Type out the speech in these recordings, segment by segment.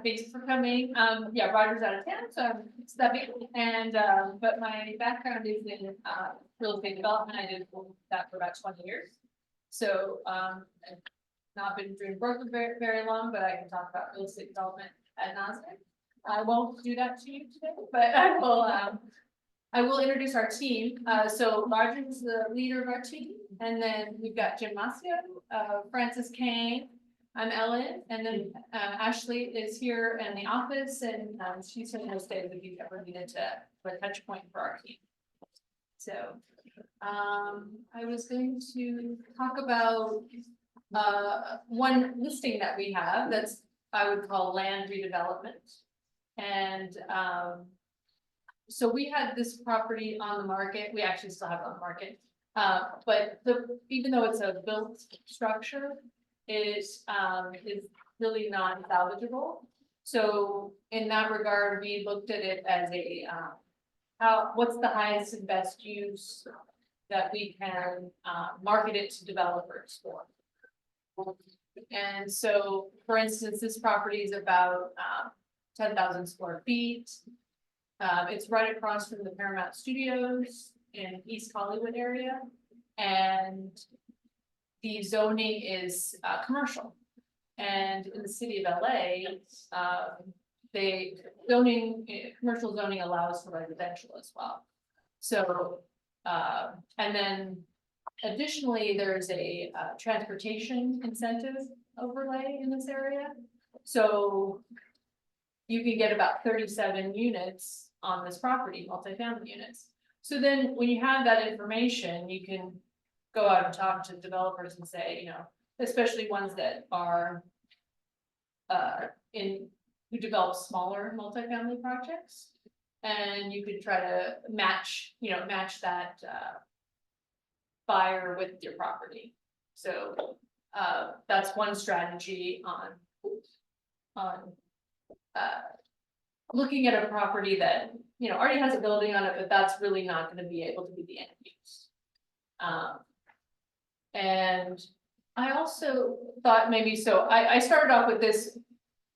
Thanks for coming. Yeah, Roger's out of town, so I'm stepping, and, but my background is in, real estate development. I did that for about 20 years. So, I've not been doing broker very long, but I can talk about real estate development ad nauseam. I won't do that to you today, but I will introduce our team. So Roger is the leader of our team, and then we've got Jim Masio, Francis Kane, I'm Ellen, and then Ashley is here in the office, and she's here most days if you ever needed a touch point for our team. So I was going to talk about one listing that we have that's I would call land redevelopment. And so we had this property on the market. We actually still have it on the market, but even though it's a built structure, it is really not salvageable. So in that regard, we looked at it as a what's the highest and best use that we can market it to developers for. And so, for instance, this property is about 10,000 square feet. It's right across from the Paramount Studios in East Hollywood area, and the zoning is commercial. And in the city of LA, commercial zoning allows for residential as well. So, and then additionally, there's a transportation incentive overlay in this area. So you can get about 37 units on this property, multifamily units. So then when you have that information, you can go out and talk to developers and say, you know, especially ones that are who develop smaller multifamily projects, and you could try to match that buyer with your property. So that's one strategy on looking at a property that already has a building on it, but that's really not going to be able to be the end use. And I also thought maybe, so I started off with this,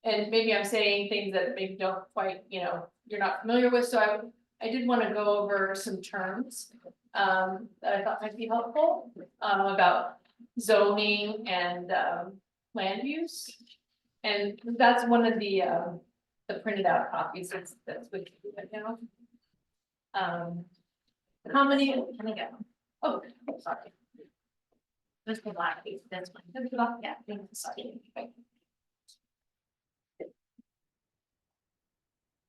and maybe I'm saying things that maybe don't quite, you're not familiar with. So I did want to go over some terms that I thought might be helpful about zoning and land use. And that's one of the printed out copies that's with you right now. How many can I get? Oh, sorry. There's the black piece. That's fine. Yeah, sorry.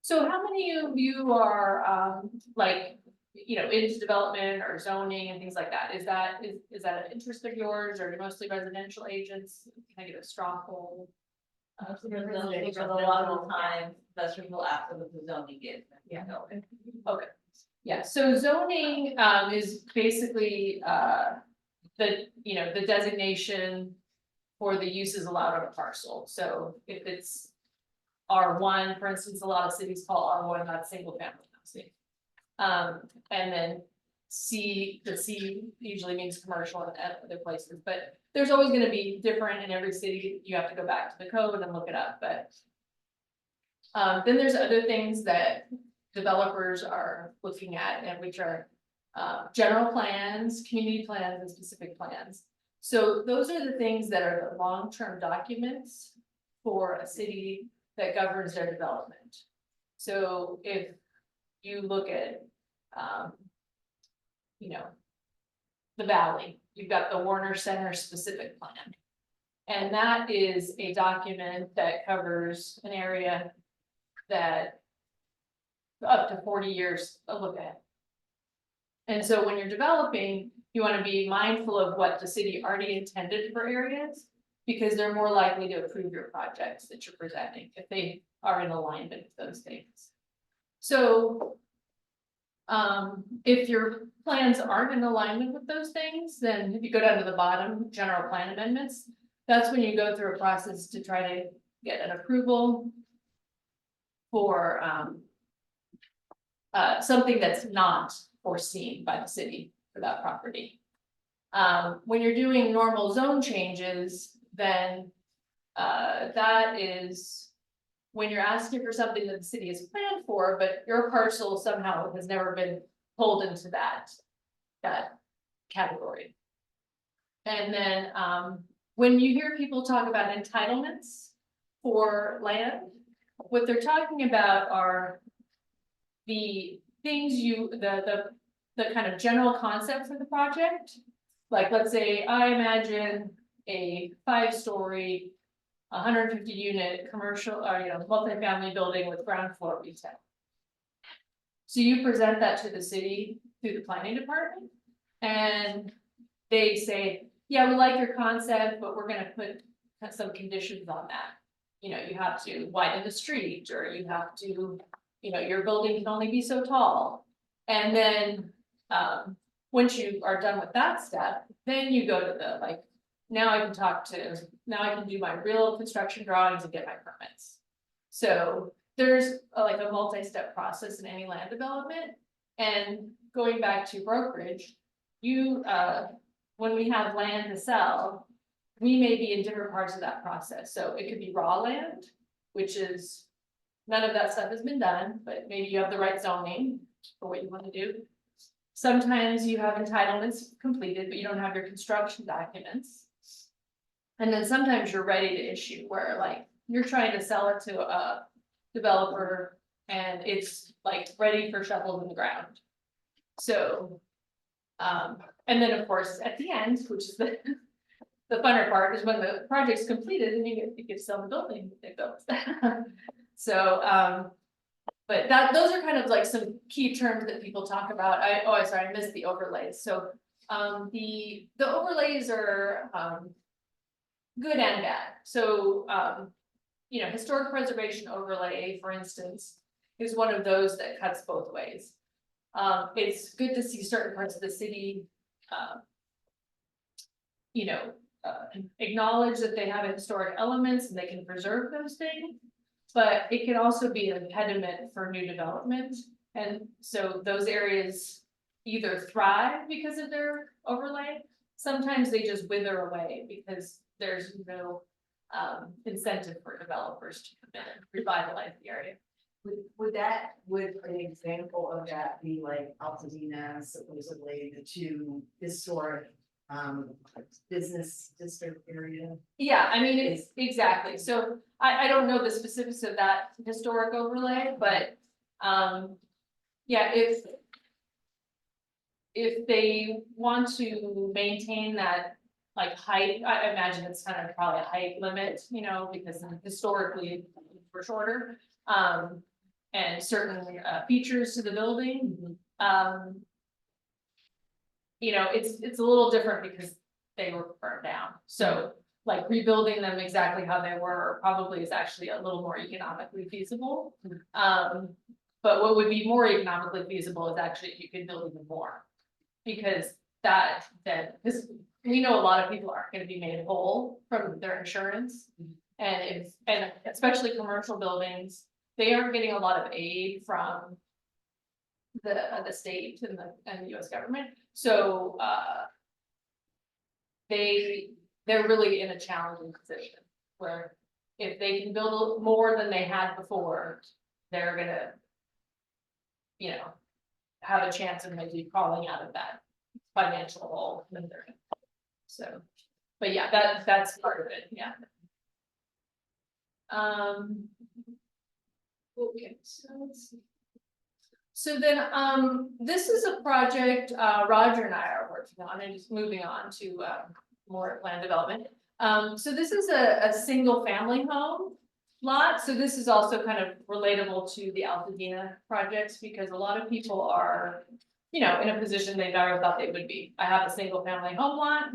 So how many of you are into development or zoning and things like that? Is that an interest of yours, or are you mostly residential agents? Can I get a straw poll? Residential, but a lot of the time, that's people after the zoning is. Yeah. Okay. Yeah. So zoning is basically the designation for the uses allowed on a parcel. So if it's R1, for instance, a lot of cities call R1 not single family housing. And then the C usually means commercial at other places, but there's always going to be different in every city. You have to go back to the code and look it up. But then there's other things that developers are looking at, and which are general plans, community plans, and specific plans. So those are the things that are the long-term documents for a city that governs their development. So if you look at the Valley, you've got the Warner Center specific plan. And that is a document that covers an area that up to 40 years a look at. And so when you're developing, you want to be mindful of what the city already intended for areas, because they're more likely to approve your projects that you're presenting if they are in alignment with those things. So if your plans aren't in alignment with those things, then if you go down to the bottom, general plan amendments, that's when you go through a process to try to get an approval for something that's not foreseen by the city for that property. When you're doing normal zone changes, then that is when you're asking for something that the city has planned for, but your parcel somehow has never been pulled into that category. And then, when you hear people talk about entitlements for land, what they're talking about are the things the kind of general concept for the project. Like, let's say I imagine a 5-story, 150 unit commercial, multifamily building with ground floor retail. So you present that to the city through the planning department, and they say, yeah, we like your concept, but we're gonna put some conditions on that. You know, you have to widen the street, or you have to, your building can only be so tall. And then, once you are done with that step, then you go to the, like, now I can do my real construction drawings and get my permits. So there's like a multi-step process in any land development. And going back to brokerage, when we have land to sell, we may be in different parts of that process. So it could be raw land, which is, none of that stuff has been done, but maybe you have the right zoning for what you want to do. Sometimes you have entitlements completed, but you don't have your construction documents. And then sometimes you're ready to issue, where like you're trying to sell it to a developer and it's like ready for shovels in the ground. So, and then of course, at the end, which is the funner part, is when the project's completed and you get to sell the building that they built. So, but those are kind of like some key terms that people talk about. I missed the overlays. So, the overlays are, good and bad. So, historic preservation overlay, for instance, is one of those that cuts both ways. It's good to see certain parts of the city, acknowledge that they have historic elements and they can preserve those things, but it can also be an impediment for new development. And so those areas either thrive because of their overlay, sometimes they just wither away because there's no incentive for developers to come in and revitalize the area. Would an example of that be like Pasadena, supposedly the two historic business district area? Yeah, I mean, it's exactly. So I don't know the specifics of that historic overlay, but yeah, if they want to maintain that like height, I imagine it's kind of probably a height limit, because historically we're shorter. And certain features to the building. It's a little different because they were burned down. So like rebuilding them exactly how they were probably is actually a little more economically feasible. But what would be more economically feasible is actually if you could build even more. Because because we know a lot of people aren't going to be made whole from their insurance. And especially commercial buildings, they aren't getting a lot of aid from the state and the US government. So they're really in a challenging position where if they can build more than they had before, they're gonna, have a chance of maybe crawling out of that financial hole that they're in. So, but yeah, that's part of it, yeah. Okay, so let's see. So then, this is a project, Roger and I are working on, and just moving on to, more land development. So this is a single family home lot. So this is also kind of relatable to the Pasadena projects, because a lot of people are, in a position they never thought they would be. I have a single family home lot,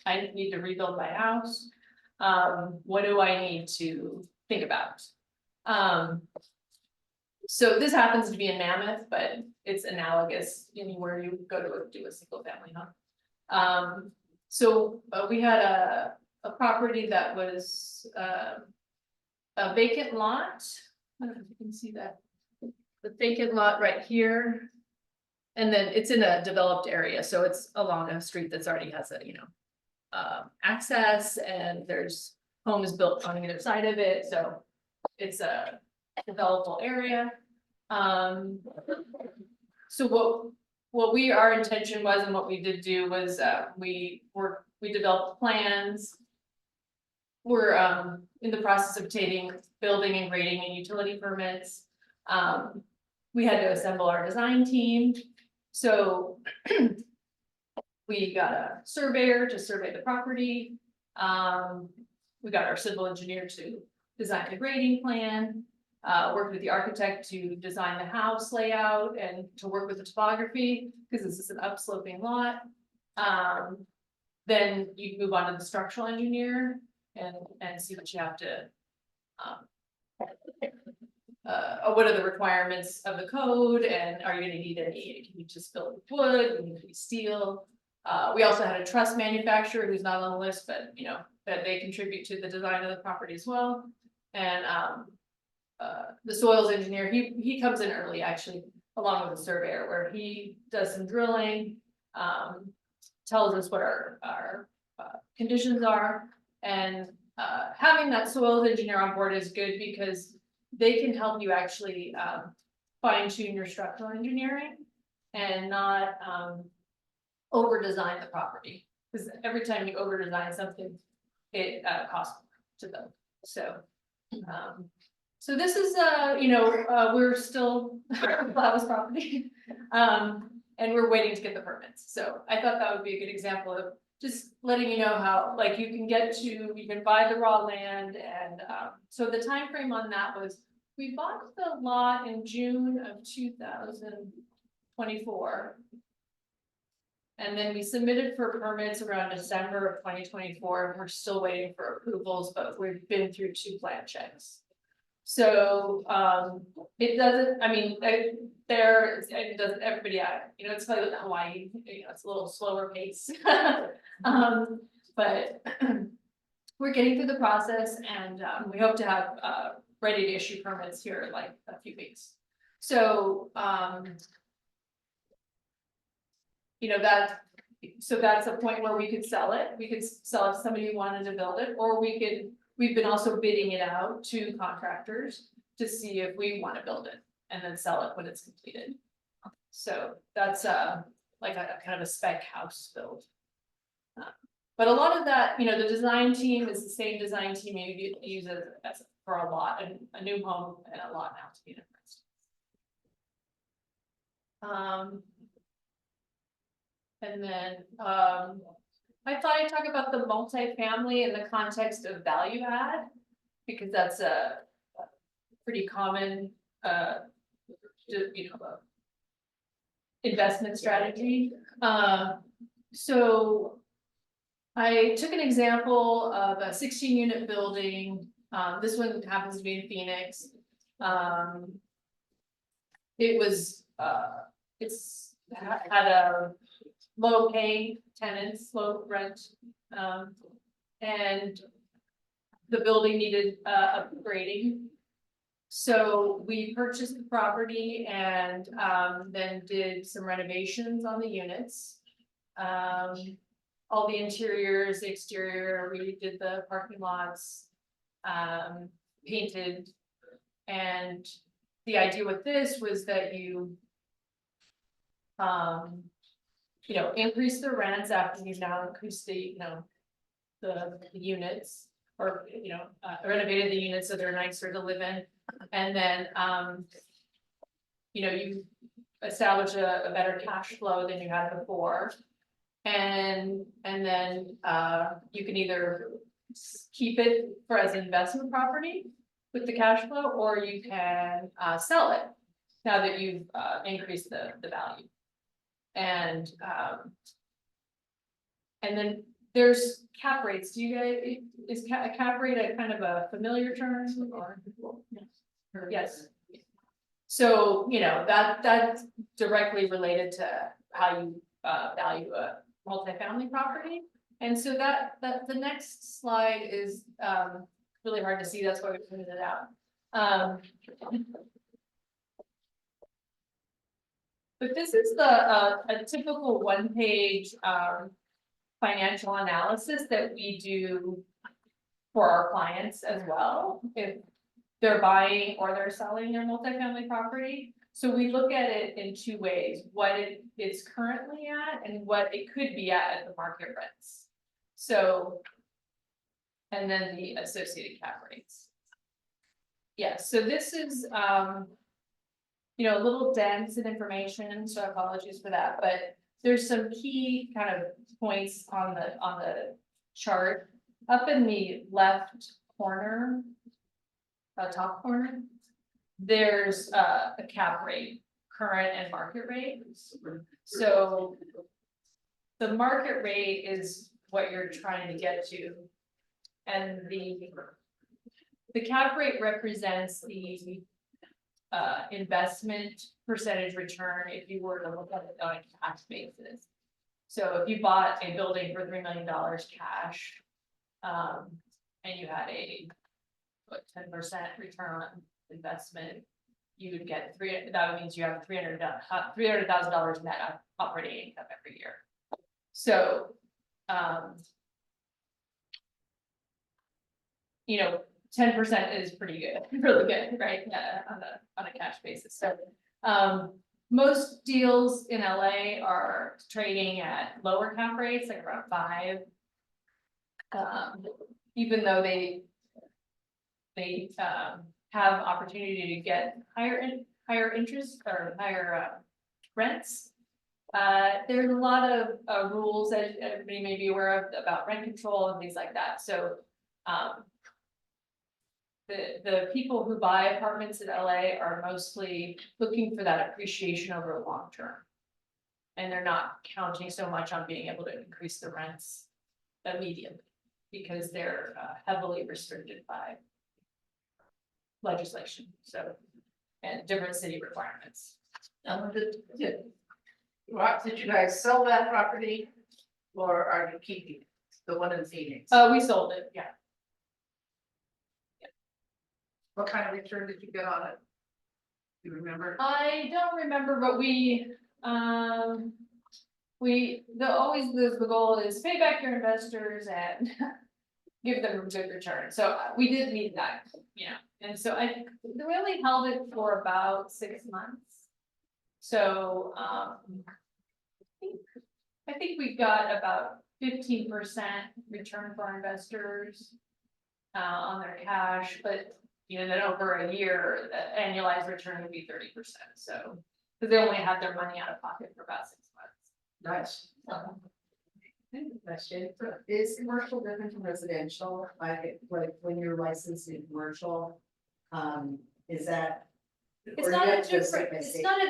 I need to rebuild my house. What do I need to think about? So this happens to be in Mammoth, but it's analogous anywhere you go to do a single family home. So we had a property that was a vacant lot. I don't know if you can see that. The vacant lot right here. And then it's in a developed area, so it's along a street that's already has a, access, and there's homes built on either side of it, so it's a developable area. So what our intention was and what we did do was, we developed plans. We're, in the process of obtaining building and grading and utility permits. We had to assemble our design team, so we got a surveyor to survey the property. We got our civil engineer to design the grading plan, worked with the architect to design the house layout and to work with the topography, because this is an upsloping lot. Then you move on to the structural engineer and see what you have to, what are the requirements of the code, and are you gonna need any, can you just build with wood, can you need steel? We also had a truss manufacturer who's not on the list, but you know, that they contribute to the design of the property as well. And the soils engineer, he comes in early actually, along with the surveyor, where he does some drilling, tells us what our conditions are. And having that soils engineer on board is good because they can help you actually fine tune your structural engineering and not over design the property. Because every time you over design something, it costs to them. So so this is you know, we're still Flowers property. And we're waiting to get the permits. So I thought that would be a good example of just letting you know how, like, you can buy the raw land. And so the time frame on that was, we bought the lot in June of 2024. And then we submitted for permits around December of 2024, and we're still waiting for approvals, but we've been through 2 plan checks. So, it doesn't, I mean, it doesn't, everybody, you know, it's like Hawaii, you know, it's a little slower pace. But we're getting through the process, and, we hope to have, ready to issue permits here in like a few weeks. So, you know, that's a point where we could sell it. We could sell it to somebody who wanted to build it, or we've been also bidding it out to contractors to see if we want to build it and then sell it when it's completed. So that's like a kind of a spec house build. But a lot of that, you know, the design team is the same design team you use as for a lot, and a new home and a lot now to be different. And then I thought I'd talk about the multifamily in the context of value add, because that's a pretty common, you know, investment strategy. So I took an example of a 16-unit building. This one happens to be in Phoenix. It was, it's had a low paying tenants, low rent, and the building needed upgrading. So we purchased the property and then did some renovations on the units. All the interiors, the exterior, we did the parking lots, painted. And the idea with this was that you know, increase the rents after you've now increased the, you know, the units, or, you know, renovated the units so they're nicer to live in. And then, you know, you establish a better cash flow than you had before. And then you can either keep it for as an investment property with the cash flow, or you can sell it now that you've increased the value. And then there's cap rates. Do you guys, is cap rate a kind of a familiar term, or? Yes. So, you know, that's directly related to how you value a multifamily property. And so that the next slide is really hard to see. That's why we printed it out. But this is a typical one-page financial analysis that we do for our clients as well, if they're buying or they're selling their multifamily property. So we look at it in two ways, what it's currently at and what it could be at the market rents. So. And then the associated cap rates. Yeah, so this is, you know, a little dense in information, so apologies for that, but there's some key kind of points on the chart. Up in the left corner, top corner, there's a cap rate, current and market rate. So the market rate is what you're trying to get to. And the cap rate represents the investment percentage return if you were to look at it on a cash basis. So if you bought a building for $3 million cash, and you had a 10% return on investment, you would get that means you have $300,000 net operating income every year. So, you know, 10% is pretty good, really good, right? On a cash basis. So, most deals in LA are trading at lower cap rates, like around 5. Even though they have opportunity to get higher interest or higher rents. There's a lot of rules that everybody may be aware of about rent control and things like that. So, the people who buy apartments in LA are mostly looking for that appreciation over a long term. And they're not counting so much on being able to increase the rents immediately because they're heavily restricted by legislation, so, and different city requirements. Did you guys sell that property or are you keeping it? The one in Phoenix? We sold it, yeah. What kind of return did you get on it? Do you remember? I don't remember, but the goal is pay back your investors and give them a good return. So we did meet that, you know, and so I really held it for about 6 months. So I think we got about 15% return for our investors on their cash, but you know, then over a year, the annualized return would be 30%. So, because they only had their money out of pocket for about 6 months. Nice. Question, is commercial different from residential, like when you're licensed in commercial, is that? It's not a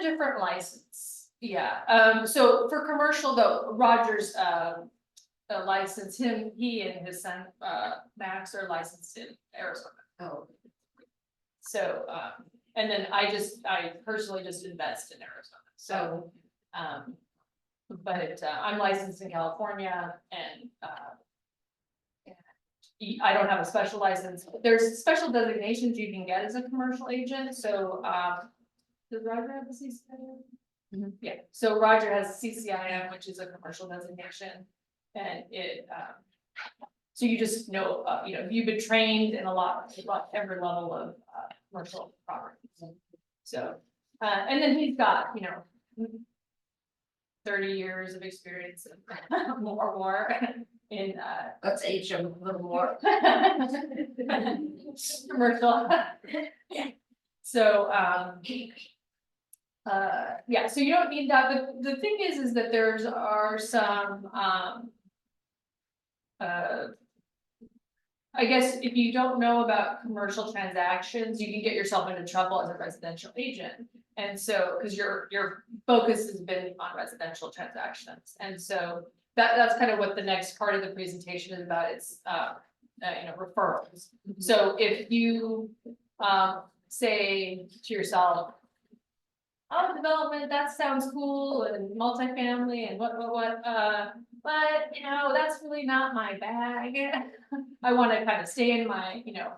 different license. Yeah, so for commercial though, Roger's license, he and his son, Max, are licensed in Arizona. Oh. So, and then I personally just invest in Arizona, so, but I'm licensed in California and, I don't have a special license. There's special designations you can get as a commercial agent, so, does Roger have a CCIM? Mhm. Yeah, so Roger has CCIM, which is a commercial designation, and it, so you just know, you know, you've been trained in every level of commercial property. So, and then he's got, you know, 30 years of experience, more in Let's age them a little more. commercial. So, yeah, so you don't need that. The thing is that are some, I guess if you don't know about commercial transactions, you can get yourself into trouble as a residential agent. And so, because your focus has been on residential transactions. And so that's kind of what the next part of the presentation is about. It's, you know, referrals. So if you, say to yourself, oh, development, that sounds cool, and multifamily and what, but you know, that's really not my bag. I want to kind of stay in my, you know,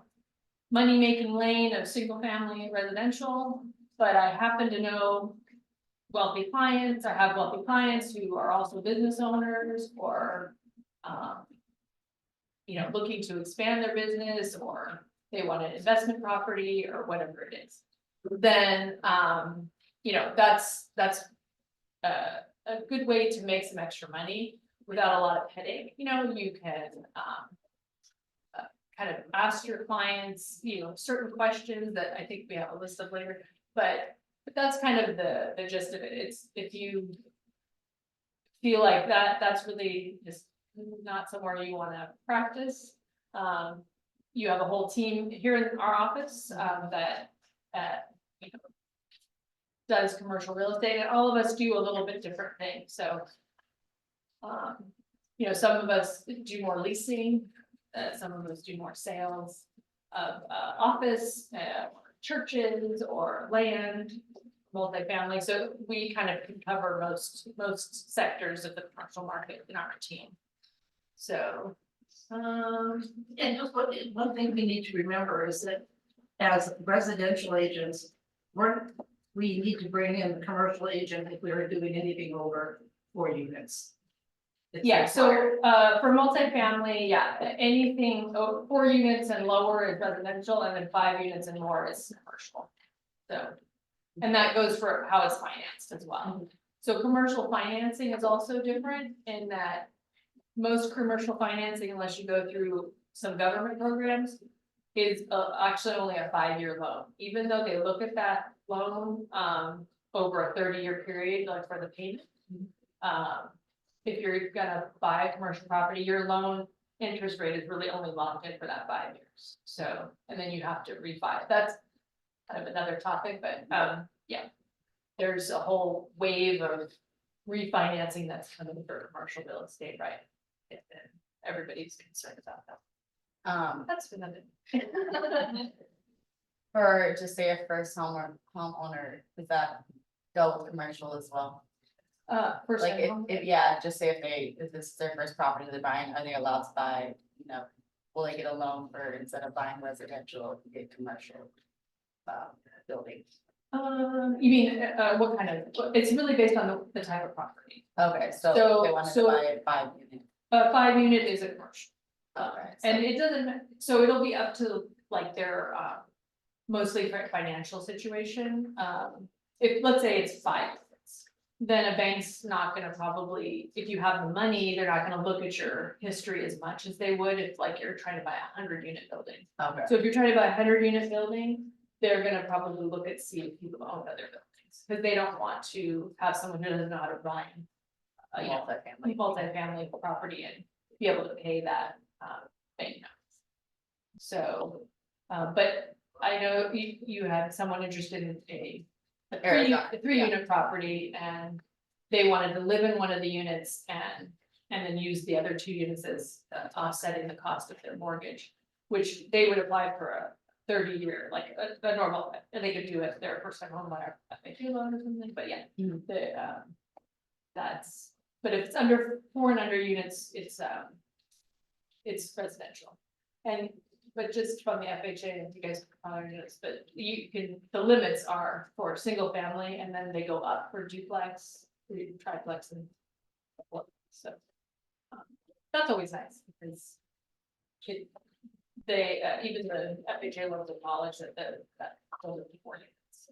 money-making lane of single family residential, but I happen to know wealthy clients. I have wealthy clients who are also business owners or looking to expand their business, or they want an investment property or whatever it is. Then, that's a good way to make some extra money without a lot of headache. You can, kind of ask your clients, certain questions that I think we have a list of later, but that's kind of the gist of it. It's, if you feel like that's really just not somewhere you wanna practice, you have a whole team here in our office, that, does commercial real estate, and all of us do a little bit different things, so. Some of us do more leasing, some of us do more sales of, office, churches or land, multifamily, so we kind of can cover most sectors of the commercial market in our team. So, And just one thing we need to remember is that as residential agents, we need to bring in the commercial agent if we are doing anything over 4 units. It's yeah, required. so, for multifamily, yeah, anything 4 units and lower is residential, and then 5 units and more is commercial. So, and that goes for how it's financed as well. So commercial financing is also different in that most commercial financing, unless you go through some government programs, is actually only a 5-year loan, even though they look at that loan, over a 30-year period, like for the payment. If you're gonna buy a commercial property, your loan interest rate is really only locked in for that 5 years. So, and then you have to refi. That's kind of another topic, but, yeah. There's a whole wave of refinancing that's coming for commercial real estate, right? And everybody's concerned about that. That's another. For just say a first homeowner, does that go with commercial as well? First Like time home. if yeah, just say if this is their first property they're buying, are they allowed to buy, will they get a loan for, instead of buying residential, get commercial? Building, You mean, what kind of, it's really based on the type of property. okay, so So- if they wanted to so- buy a 5 unit, A 5 unit is a commercial. okay. And it doesn't, so it'll be up to like their, mostly for financial situation. If, let's say it's 5 units, then a bank's not gonna probably, if you have the money, they're not gonna look at your history as much as they would if like you're trying to buy a 100-unit building. Okay, So if you're trying to buy a 100-unit building, they're gonna probably look at see if people own other buildings, because they don't want to have someone who doesn't know how to run. Multifamily property and be able to pay that, bank note. So, but I know you had someone interested in a Arizona, 3-unit property, and they wanted to live in one of the units and then use the other 2 units as offsetting the cost of their mortgage, which they would apply for a 30-year, like a normal, and they could do it their first time home buyer FHA loan or something, but yeah, that's, but if it's under 4 and under units, it's residential. And, but just from the FHA, and you guys probably know this, but you can, the limits are for single family, and then they go up for duplex, triplex, and so. That's always nice, because they, even the FHA loans acknowledge that that older people units.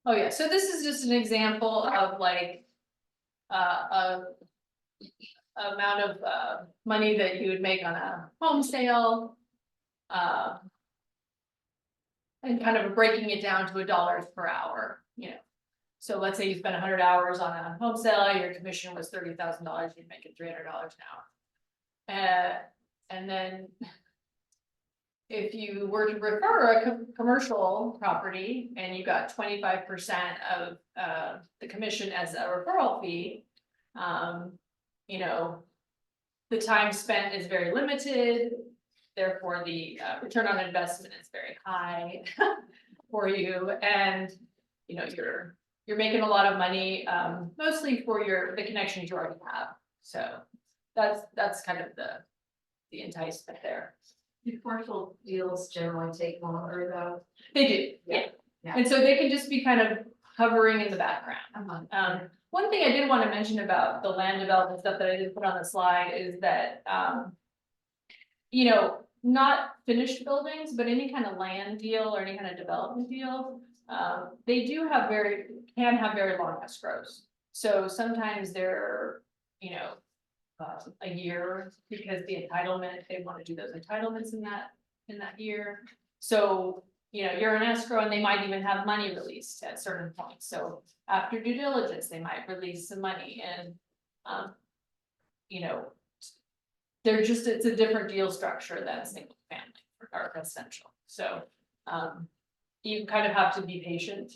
Oh, yeah, so this is just an example of like, a amount of, money that you would make on a home sale. And kind of breaking it down to $1 per hour, So let's say you spend 100 hours on a home sale, your commission was $30,000, you'd make it $300 an hour. And then if you were to refer a commercial property and you got 25% of the commission as a referral fee, the time spent is very limited. Therefore, the return on investment is very high for you, and you're making a lot of money, mostly for the connections you already have. So that's kind of the enticement there. Do commercial deals generally take longer though? They do, yeah. Yeah. And so they can just be kind of hovering in the background. One thing I did want to mention about the land development stuff that I didn't put on the slide is that, you know, not finished buildings, but any kind of land deal or any kind of development deal, they can have very long escrows. So sometimes they're, you know, a year because the entitlement, they want to do those entitlements in that year. So, you know, you're in escrow and they might even have money released at certain points. So after due diligence, they might release some money and, you know, it's a different deal structure than single family or residential. So, you kind of have to be patient.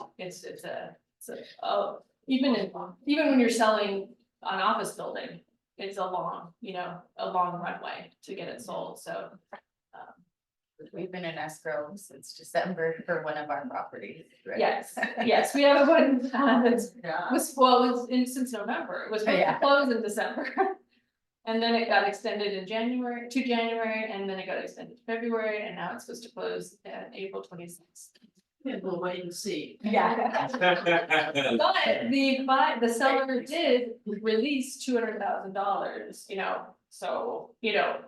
Even when you're selling an office building, it's a long runway to get it sold. So, We've been in escrow since December for one of our properties, right? yes, we have one, that's, Yeah. was in since November. It was supposed to Yeah. close in December. And then it got extended in January, and then it got extended to February, and now it's supposed to close at April 26th. And we'll wait and see. Yeah. But the seller did release $200,000, you know, so, you know.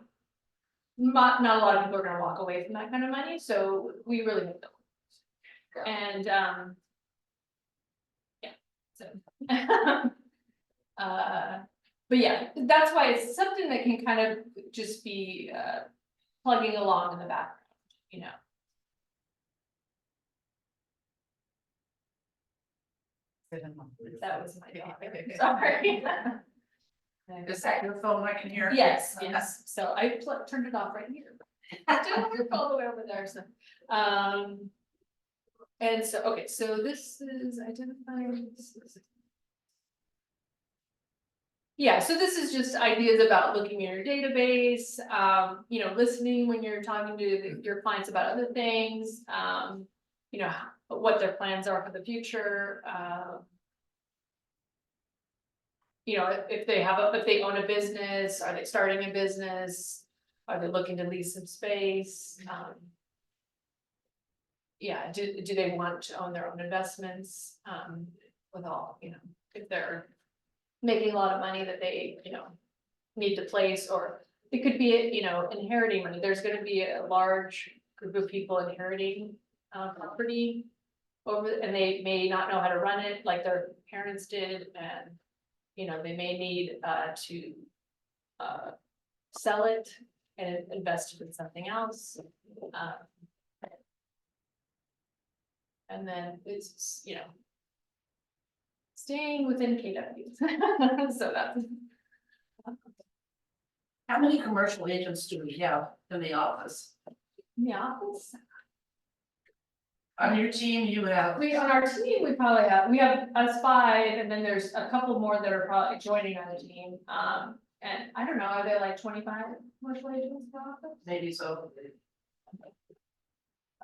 Not a lot of people are gonna walk away from that kind of money, so we really hope that. And, yeah, so. But yeah, that's why it's something that can kind of just be, plugging along in the background, you know. That was my daughter, sorry. Is that your phone I can hear? Yes, so I turned it off right here. I didn't work all the way over there, so, and so, okay, so this is identifying. Yeah, so this is just ideas about looking in your database, you know, listening when you're talking to your clients about other things, you know, what their plans are for the future, you know, if they own a business, are they starting a business? Are they looking to lease some space? Yeah, do they want to own their own investments? With all, you know, if they're making a lot of money that they, you know, need to place, or it could be, you know, inheriting money. There's gonna be a large group of people inheriting property and they may not know how to run it like their parents did, and you know, they may need to sell it and invest it in something else. And then it's, you know, staying within KW. So that's. How many commercial agents do we have in the office? In the office, On your team, you have, on our team, we probably have us 5, and then there's a couple more that are probably joining on the team. And I don't know, are there like 25 commercial agents in the office? maybe so.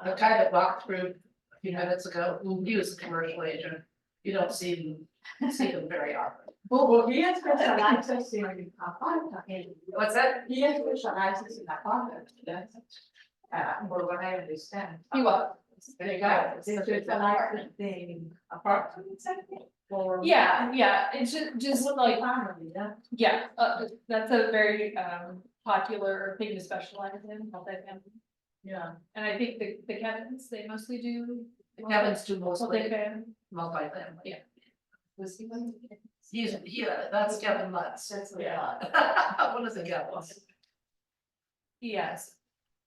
The guy that walked through a few minutes ago, he was a commercial agent. You don't see them very often. Well, he has specialized in apartment. What's that? He has specialized in apartment. For what I understand. He was. They got, they specialize in apartments, I think. Or. Yeah, it's just like, Family, yeah. yeah, that's a very popular thing to specialize in, multifamily. Yeah. And I think the Kevins, they mostly do. The Kevin's do mostly Multifamily. multifamily. Yeah. Was he one? That's Kevin Lutz. That's One of the Kevins. Yes.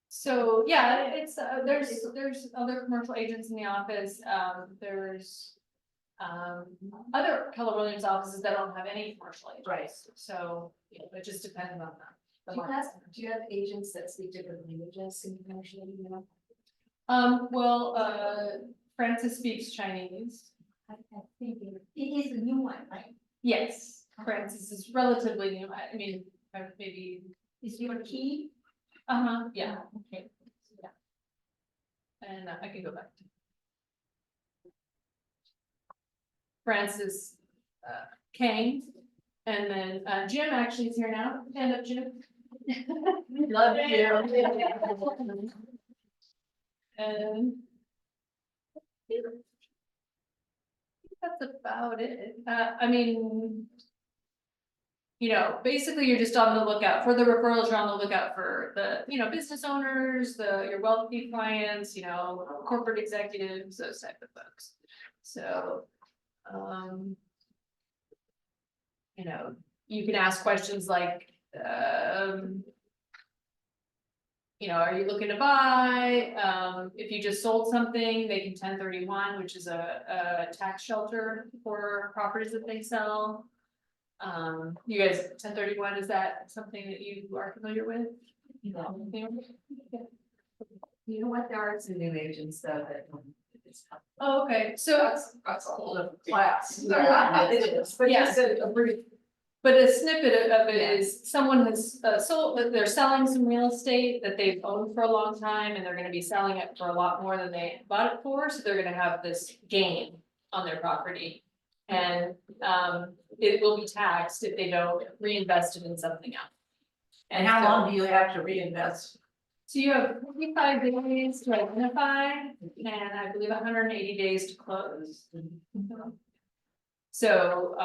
So, yeah, it's, there's other commercial agents in the office, there's. Other Keller Williams offices that don't have any commercial agents. Right. So, you know, it just depends on the Do market. you have agents that speak different languages in commercial, you know? Well, Francis speaks Chinese. I think it is a new one, right? Yes, Francis is relatively new, I mean, maybe, Is your key? yeah, okay, yeah. And I can go back to. Francis, Kane, and then, Jim actually is here now, stand up, Jim. Love you. And. That's about it. I mean. You know, basically, you're just on the lookout for the referrals, you're on the lookout for the, you know, business owners, your wealthy clients, you know, corporate executives, those type of folks. So, you know, you can ask questions like, you know, are you looking to buy? If you just sold something, they can 1031, which is a tax shelter for properties that they sell. You guys, 1031, is that something that you are familiar with? No. You know what, there are some new agents though that. Oh, okay, so, That's a whole different class. Yeah, it is, but Yeah. just a brief. but a snippet of it Yeah. is someone has sold, that they're selling some real estate that they've owned for a long time, and they're gonna be selling it for a lot more than they bought it for, so they're gonna have this gain on their property. And, it will be taxed if they don't reinvest it in something else. And how so- long do you have to reinvest? So you have 45 days to identify, and I believe 180 days to close. So,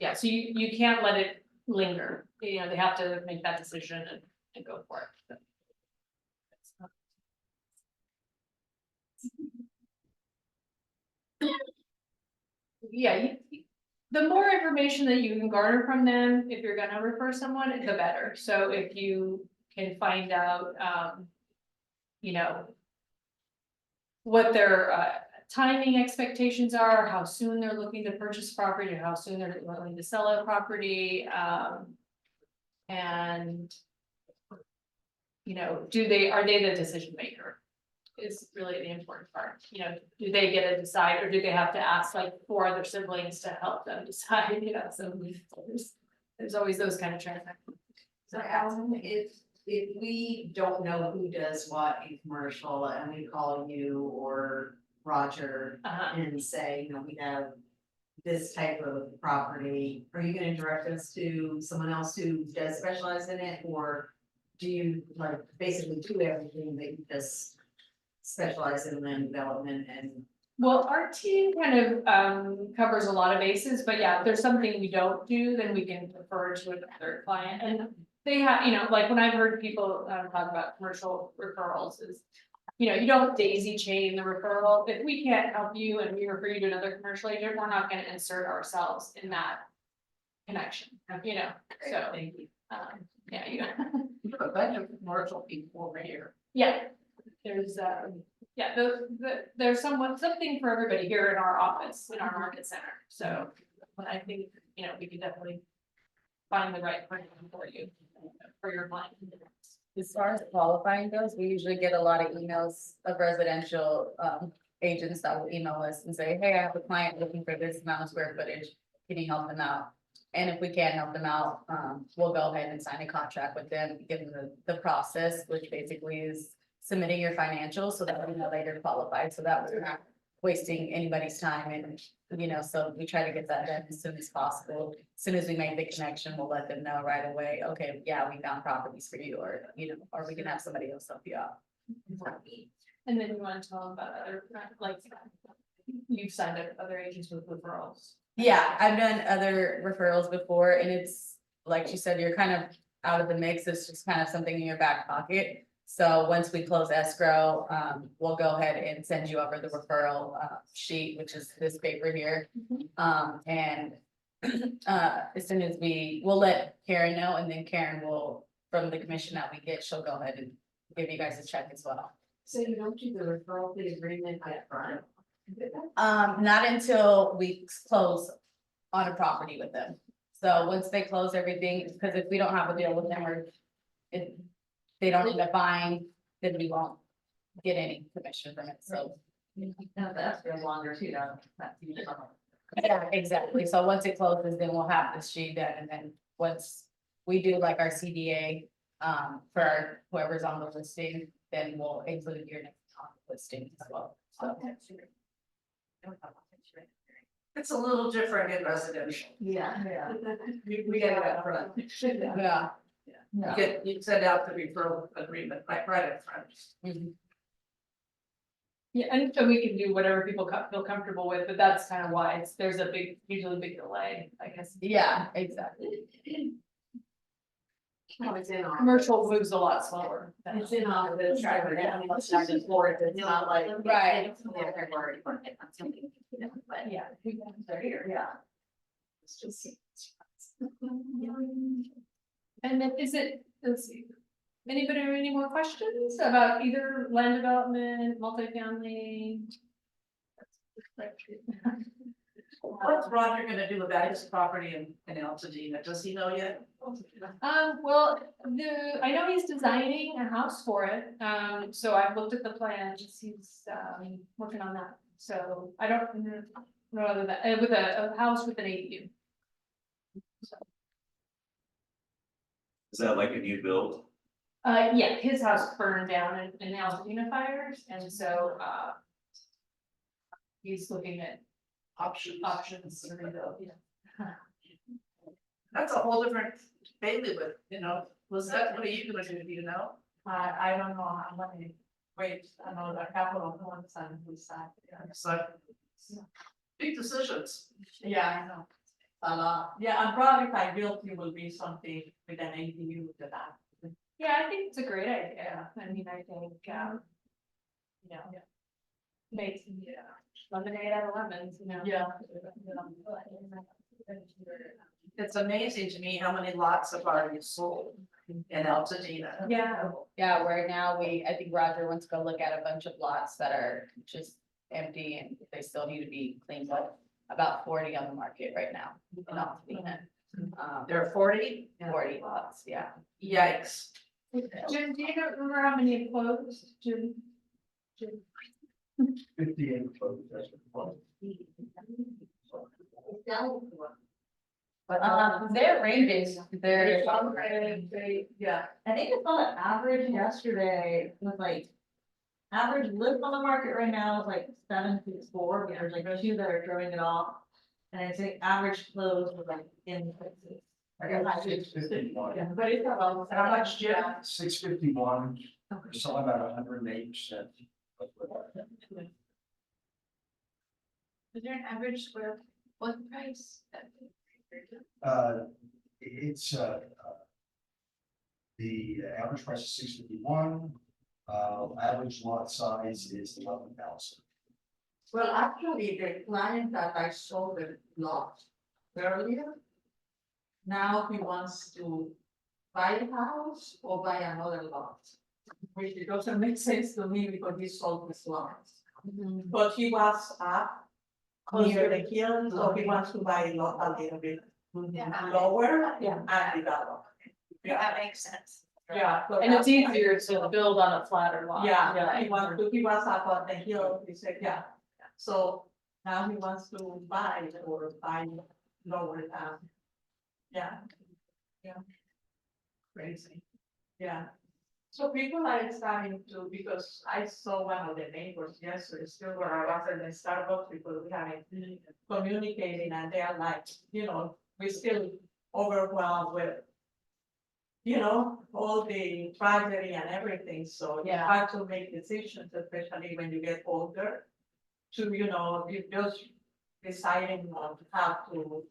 yeah, so you can't let it linger, you know, they have to make that decision and go for it. Yeah, the more information that you can garner from them, if you're gonna refer someone, the better. So if you can find out, you know, what their timing expectations are, how soon they're looking to purchase property, or how soon they're willing to sell a property, and you know, are they the decision maker? Is really the important part, you know, do they get to decide, or do they have to ask like 4 other siblings to help them decide, you know, so there's always those kind of transactions. So Alan, if we don't know who does what in commercial and we call you or Roger and say, you know, we have this type of property, are you gonna direct us to someone else who does specialize in it? Or do you like basically do everything that you just specialize in land development and? Well, our team kind of covers a lot of bases, but yeah, if there's something we don't do, then we can refer to another client. And they have, you know, like when I've heard people talk about commercial referrals is, you know, you don't daisy chain the referral. If we can't help you and we refer you to another commercial agent, we're not gonna insert ourselves in that connection, you know, so. Thank you. Yeah, you. You have a bunch of commercial people over here. Yeah, there's, yeah, there's something for everybody here in our office, in our market center, so. I think, you know, we can definitely find the right person for you, for your client. As far as qualifying goes, we usually get a lot of emails of residential agents that will email us and say, hey, I have a client looking for this amount of square footage. Can you help them out? And if we can't help them out, we'll go ahead and sign a contract with them, give them the process, which basically is submitting your financials so that we know that you're qualified, so that we're not wasting anybody's time. And, you know, so we try to get that done as soon as possible. As soon as we make the connection, we'll let them know right away, okay, yeah, we found properties for you, or, you know, or we can have somebody else help you out. And then you wanna tell them about other, like, you've signed up other agents with referrals. Yeah, I've done other referrals before, and it's, like you said, you're kind of out of the mix, it's just kind of something in your back pocket. So once we close escrow, we'll go ahead and send you over the referral sheet, which is this paper here. And as soon as we'll let Karen know, and then Karen will, from the commission that we get, she'll go ahead and give you guys a check as well. So you don't do the referral fee agreement up front? Not until we close on a property with them. So once they close everything, because if we don't have a deal with them, or if they don't end up buying, then we won't get any commission from it, so. No, that's for longer too, no, that's usually. Yeah, exactly, so once it closes, then we'll have this sheet done, and then once we do like our CDA, for whoever's on the listing, then we'll include your name on the listing as well, so. It's a little different in residential. Yeah. We get it up front. Yeah. You send out the referral agreement right up front. Mhm. Yeah, and so we can do whatever people feel comfortable with, but that's kind of why there's a usually big delay, I guess. Yeah, exactly. No, it's in office. Commercial moves a lot slower. It's in office, it's not just Florida, it's not like. Right. But Yeah. they're here, yeah. It's just. And then let's see, anybody have any more questions about either land development, multifamily? What's Roger gonna do about his property in Altadena? Does he know yet? Well, I know he's designing a house for it, so I've looked at the plans, he's, working on that. So I don't know other than, with a house with an ADU. Is that like a new build? Yeah, his house burned down in the Pasadena fires, and so, he's looking at options to rebuild, yeah. That's a whole different bailiwick, you know, was that, what are you gonna do, do you know? I don't know how many, wait, I know the capital of one side, we side. So. Big decisions. Yeah, I know. A lot, yeah, and probably if I built, it will be something with an ADU to that. Yeah, I think it's a great idea, I mean, I think, you know. Makes, lemonade out of lemons, you know. Yeah. It's amazing to me how many lots have already sold in Altadena. Yeah. Yeah, where now I think Roger wants to go look at a bunch of lots that are just empty and they still need to be cleaned up. About 40 on the market right now in Altadena. There are 40? 40 lots, yeah. Yikes. Jim, do you remember how many have closed, Jim? 58 votes, that's what But their ranges, they're. Yeah, I think it's on the average yesterday, it was like. Average list on the market right now is like 764, but there's like two that are throwing it off. And I think average close was like in places. I got 651. Yeah, but it's about How much, Jim? 651, selling about 108%. Is there an average square foot price? It's the average price is 651. Average lot size is 11,000. Well, actually, the client that I sold the lot earlier. Now he wants to buy the house or buy another lot. Which it doesn't make sense to me because he sold his lot. But he was up near the hill, so he wants to buy a lot a little bit lower and develop. Yeah, that makes sense. Yeah. so And it's that's why- easier to build on a flatter lot. Yeah, he was up on the hill, he said, yeah, so now he wants to buy or buy lower down. Yeah. Crazy. Yeah. So people are starting to, because I saw one of the neighbors yesterday, still where I was in the Starbucks, because we haven't communicating and they are like, we're still overwhelmed with. All the tragedy and everything, so you have to make decisions, especially when you get older. To, you just deciding on how to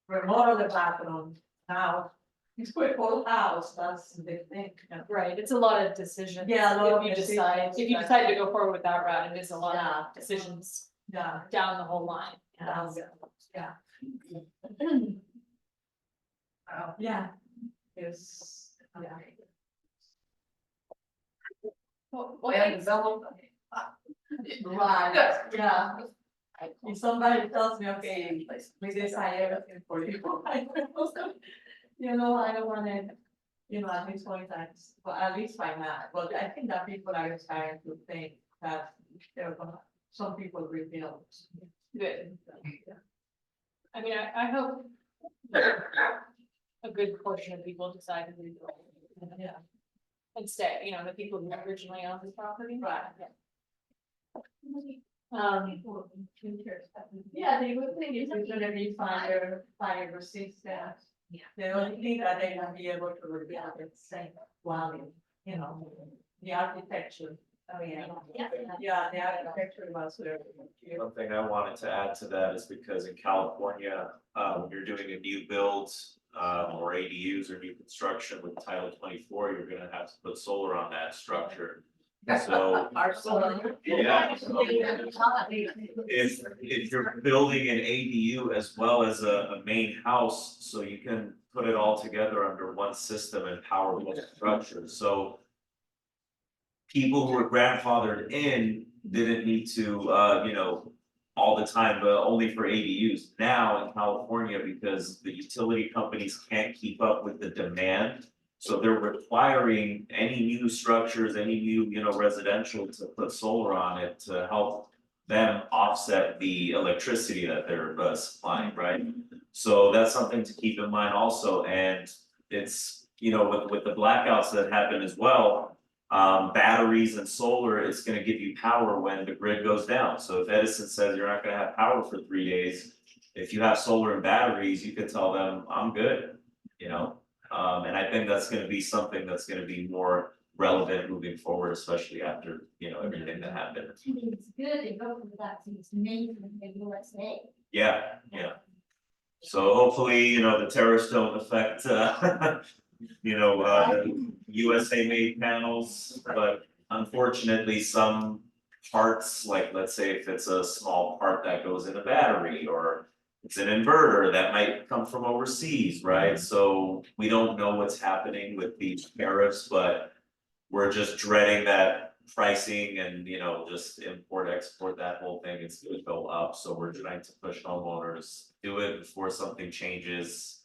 remodel the bathroom now. It's quite old house, that's the thing. Right, it's a lot of decisions. Yeah, a lot of If you decide to go forward with that route, it is a lot of decisions Yeah, down the whole line. yeah. It's, yeah. And develop. Right, yeah. If somebody tells me, okay, we decide everything for you. I don't wanna, at least one time, well, at least by now, but I think that people are starting to think that some people rebuild. Good. I mean, I hope a good portion of people decide to rebuild. Yeah. And stay, the people who originally owned this property. Right. Yeah, the good thing is it's gonna be fire resistant. Yeah. The only thing that they're gonna be able to rebuild is same quality, the architecture Oh, yeah. Yeah, the architecture was there. One thing I wanted to add to that is because in California, when you're doing a new build, or ADUs or new construction with Title 24, you're gonna have to put solar on that structure. So, Our solar. yeah, so if you're building an ADU as well as a main house, so you can put it all together under one system and power both structures, so. People who were grandfathered in didn't need to, all the time, but only for ADUs. Now in California, because the utility companies can't keep up with the demand. So they're requiring any new structures, any new, residential to put solar on it to help them offset the electricity that they're supplying, right? So that's something to keep in mind also, and it's, with the blackouts that happen as well. Batteries and solar is gonna give you power when the grid goes down, so if Edison says you're not gonna have power for 3 days. If you have solar and batteries, you can tell them, I'm good, and I think that's gonna be something that's gonna be more relevant moving forward, especially after, everything that happened. It's good to go for that, it's made from the USA. Yeah. So hopefully, the terrorists don't affect, USA made panels, but unfortunately, some parts, like let's say if it's a small part that goes in a battery or it's an inverter that might come from overseas, right? So we don't know what's happening with these tariffs, but we're just dreading that pricing and, just import, export, that whole thing is gonna go up, so we're trying to push homeowners, do it before something changes.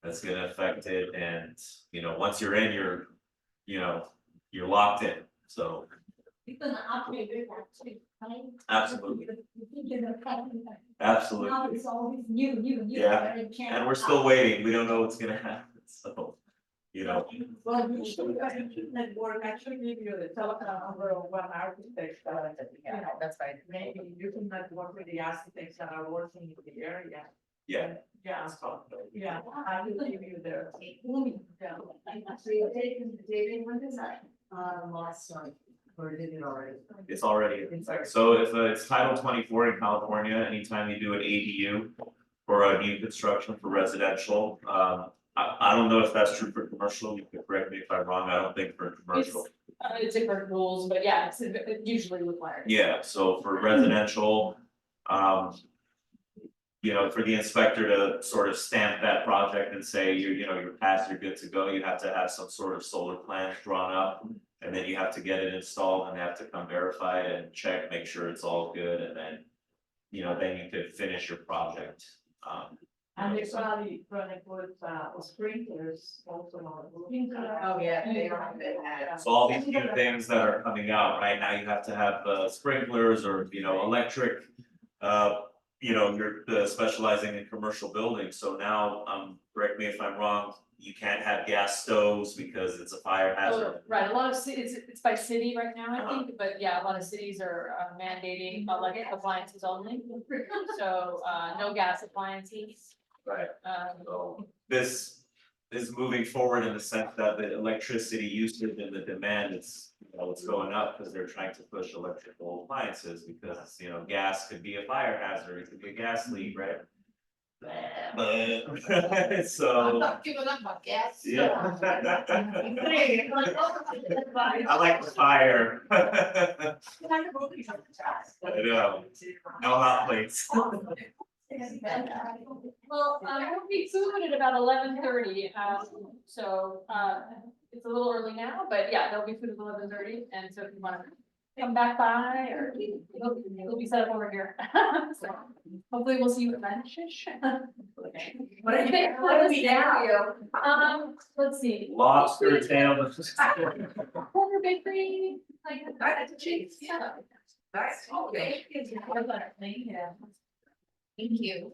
That's gonna affect it, and, once you're in, you're locked in, so. You're gonna operate with that too, right? Absolutely. You think you're gonna cut it, but Absolutely, now it's always new, Yeah, but it can't and we're stop. still waiting, we don't know what's gonna happen, so, Well, you should network, I should give you the telephone number of one architect, Yeah, that's fine. maybe you can network with the architects that are working in the area. yeah. Yeah, yeah, I will give you their. Last one, or did it already? It's already, so if it's Title 24 in California, anytime you do an ADU for a new construction for residential, I don't know if that's true for commercial, you can correct me if I'm wrong, I don't think for commercial. It's different rules, but yeah, it's usually required. Yeah, so for residential, for the inspector to sort of stamp that project and say, you're passed, you're good to go, you have to have some sort of solar plan drawn up. And then you have to get it installed and they have to come verify it and check, make sure it's all good, and then, then you could finish your project. And they're probably gonna put sprinklers also on the roof. Oh, yeah, they don't have that. So all these new things that are coming out, right now you have to have sprinklers or, electric. You're specializing in commercial buildings, so now, correct me if I'm wrong, you can't have gas stoves because it's a fire hazard. Right, a lot of it's by city right now, I think, but yeah, a lot of cities are mandating electric appliances only. So, no gas appliances, Right. um, So this is moving forward in the sense that the electricity usage and the demand is, it's going up because they're trying to push electrical appliances because, gas could be a fire hazard, it could be a gas leak, right? But so, not giving up on gas. yeah. I like the fire. I know, no hot plates. well, we'll be food at about 11:30, so, it's a little early now, but yeah, there'll be food at 11:30, and so if you wanna come back by, or it'll be set up over here. So, hopefully we'll see you at lunch-ish. What are we now? Let's see. Lobster tail. Corner bakery, like. That's cheese. Yeah. Nice, okay. Yeah. Thank you.